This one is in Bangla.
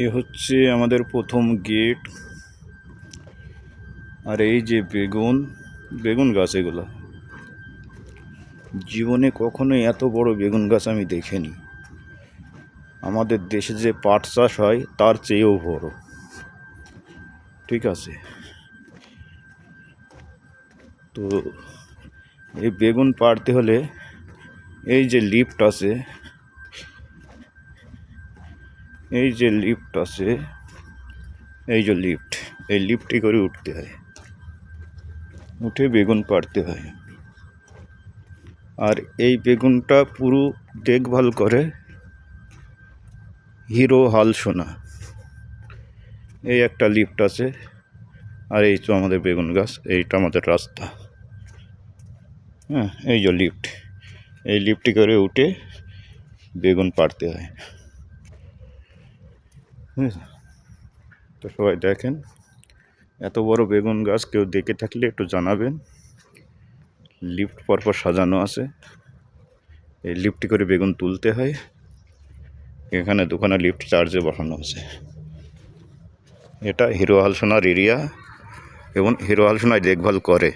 এ হচ্ছে আমাদের প্রথম গেট। আর এই যে বেগুন গাছ, এগুলো জীবনে কখনোই এত বড় বেগুন গাছ আমি দেখিনি। আমাদের দেশে যে পাট চাষ হয় তার চেয়েও বড়। ঠিক আছে, তো এই বেগুন পাড়তে হলে এই যে লিফট আছে, এই যে লিফটে করে উঠতে হয়, উঠে বেগুন পাড়তে হয়। আর এই বেগুনটা পুরো দেখভাল করে হিরো হালসোনা। এই একটা লিফট আছে, আর এই তো আমাদের বেগুন গাছ, এইটা আমাদের রাস্তা। হ্যাঁ, এই যে লিফট, এই লিফটে করে উঠে বেগুন পাড়তে হয়। তো সবাই দেখেন, এত বড় বেগুন গাছ কেউ দেখে থাকলে একটু জানাবেন। লিফট পরপর সাজানো আছে, এই লিফটে করে বেগুন তুলতে হয়। এখানে দোকানে লিফট চার্জে বসানো আছে। এটা হিরো হালসোনার এরিয়া এবং হিরো হালসোনায় দেখভাল করে।